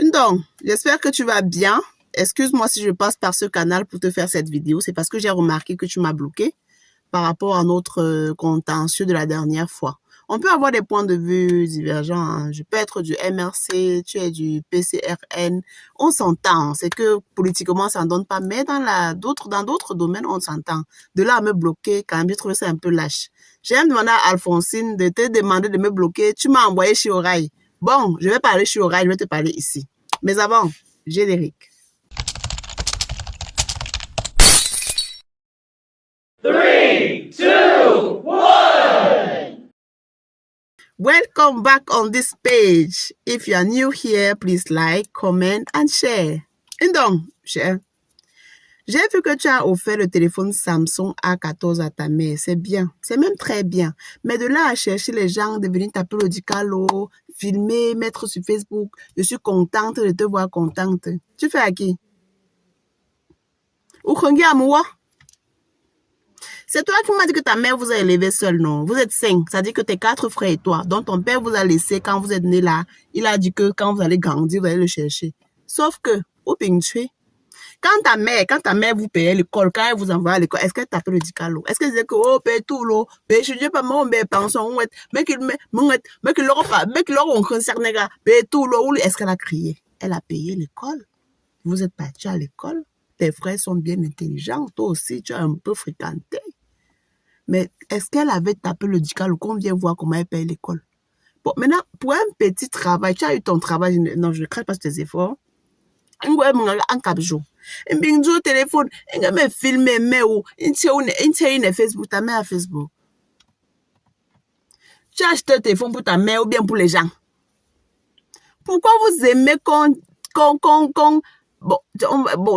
Donc, j'espère que tu vas bien. Excuse-moi si je passe par ce canal pour te faire cette vidéo. C'est parce que j'ai remarqué que tu m'as bloqué par rapport à notre contentieux de la dernière fois. On peut avoir des points de vue divergents. Hein. Je peux être du MRC, tu es du PCRN. On s'entend. C'est que politiquement, ça ne donne pas. Mais dans d'autres domaines, on s'entend. De là à me bloquer, quand même, j'ai trouvé ça un peu lâche. J'ai demandé à Alphonsine de te demander de me bloquer. Tu m'as envoyé chez Oraille. Bon, je vais parler chez Oraille, je vais te parler ici. Mais avant, générique. 3, 2, 1. Welcome back on this page. If you are new here, please like, comment and share. Et donc, cher, j'ai vu que tu as offert le téléphone Samsung A14 à ta mère. C'est bien, c'est même très bien. Mais de là à chercher les gens de venir taper le Dicalo, filmer, mettre sur Facebook, je suis contente de te voir contente. Tu fais à qui? Ou à moi? C'est toi qui m'as dit que ta mère vous a élevé seule, non? Vous êtes 5, ça dit que tes 4 frères et toi, dont ton père vous a laissé quand vous êtes né là. Il a dit que quand vous allez grandir, vous allez le chercher. Sauf que, au pingtué, quand ta mère vous payait l'école, quand elle vous envoie à l'école, est-ce qu'elle t'appelle le dicalo? Est-ce qu'elle disait que, oh, paye tout l'eau, paye, je dis pas, mon père, pension, mais qu'il l'aura concerné, paye tout l'eau, est-ce qu'elle a crié? Elle a payé l'école. Vous êtes parti à l'école. Tes frères sont bien intelligents. Toi aussi, tu as un peu fréquenté. Mais est-ce qu'elle avait tapé le dical ou qu'on vient voir comment elle paye l'école? Bon, maintenant, pour un petit travail, tu as eu ton travail. Non, je ne crains pas tes efforts. Un capjo. Un bingo téléphone. Un me filmer, mais où? Une Facebook, ta mère à Facebook. Tu as acheté un téléphone pour ta mère ou bien pour les gens? Pourquoi vous aimez Bon,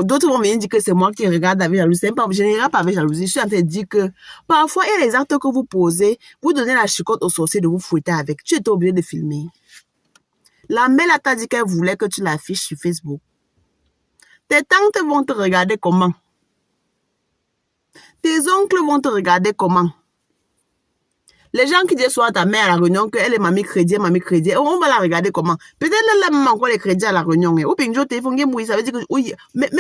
d'autres vont venir dire que c'est moi qui regarde avec jalousie. Je ne regarde pas avec jalousie. Je suis en train de dire que parfois, il y a les actes que vous posez, vous donnez la chicotte au sorcier de vous fouetter avec. Tu étais obligé de filmer. La mère t'a dit qu'elle voulait que tu l'affiches sur Facebook. Tes tantes vont te regarder comment? Tes oncles vont te regarder comment? Les gens qui disent soit à ta mère à la réunion qu'elle est mamie crédit, on va la regarder comment? Peut-être la maman encore les crédits à la réunion. Ou bien je téléphone, ça veut dire que oui, mais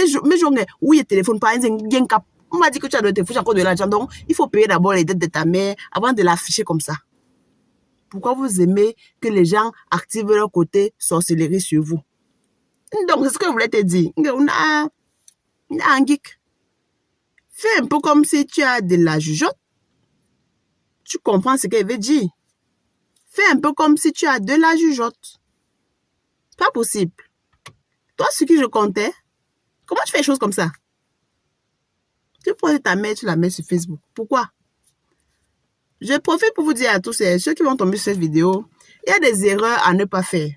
oui, le téléphone, pas un cap. On m'a dit que tu as le téléphone, encore de l'argent. Donc, il faut payer d'abord les dettes de ta mère avant de l'afficher comme ça. Pourquoi vous aimez que les gens activent leur côté sorcellerie sur vous? Donc, c'est ce que je voulais te dire. On a un geek. Fais un peu comme si tu as de la jugeote. Tu comprends ce qu'elle veut dire. Fais un peu comme si tu as de la jugeote. C'est pas possible. Toi, ce qui je comptais, comment tu fais les choses comme ça? Tu prends ta mère, tu la mets sur Facebook. Pourquoi? Je profite pour vous dire à tous ceux qui vont tomber sur cette vidéo, il y a des erreurs à ne pas faire.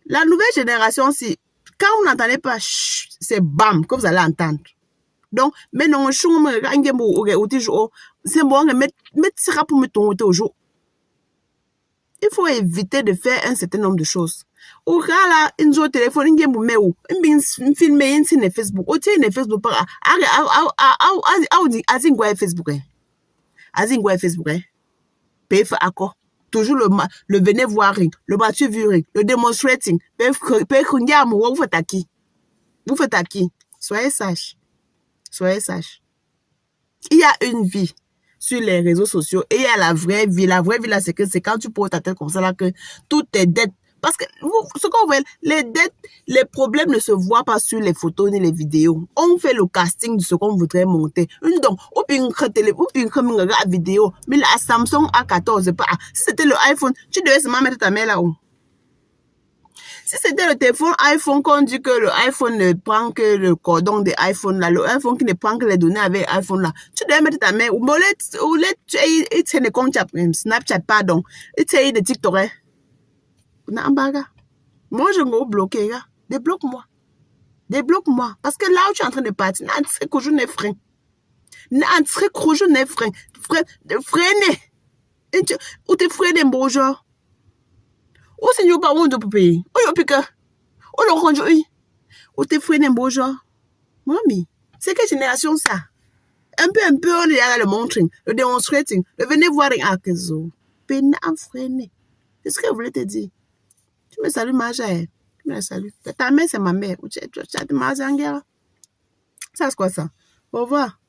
La nouvelle génération, quand vous n'entendez pas, c'est bam que vous allez entendre. Donc, maintenant, c'est bon, pour me tomber au jour. Il faut éviter de faire un certain nombre de choses. Ou là, une autre téléphone, une filmer, une Facebook, ou une Facebook, Facebook, PF accord. Toujours le venez voir, le battu vu, le demonstrating, vous faites à qui? Vous faites à qui? Soyez sages. Soyez sages. Il y a une vie sur les réseaux sociaux et il y a la vraie vie. La vraie vie, là, c'est quand tu poses ta tête comme ça, là, que toutes tes dettes. Parce que, ce qu'on voit, les dettes, les problèmes ne se voient pas sur les photos ni les vidéos. On fait le casting de ce qu'on voudrait monter. Donc, ou bien une vidéo, mais la Samsung A14, si c'était le iPhone, tu devais seulement mettre ta main là-haut. Si c'était le téléphone iPhone, qu'on dit que le iPhone ne prend que le cordon de iPhone là, le iPhone qui ne prend que les données avec iPhone là, tu dois mettre ta main, ou tu es des comptes Snapchat, pardon, et tu es des TikTok. Moi, je me bloque, débloque-moi. Débloque-moi. Parce que là où tu es en train de partir, n'entrez que je n'ai frein. N'entrez que je n'ai frein. Freiner. Ou te freiner, bonjour. Ou si nous pas de payer. Ou yo pique. Ou le range. Ou te freiner, bonjour. Mamie, c'est quelle génération ça? Un peu, on est à le montrant, le demonstrating, le venez voir un Akezo. Peine à freiner. C'est ce que je voulais te dire. Tu me salues, ma chère. me la salue. Ta mère, c'est ma mère. Tu as de ma zanguera. Ça, c'est quoi ça? Au revoir.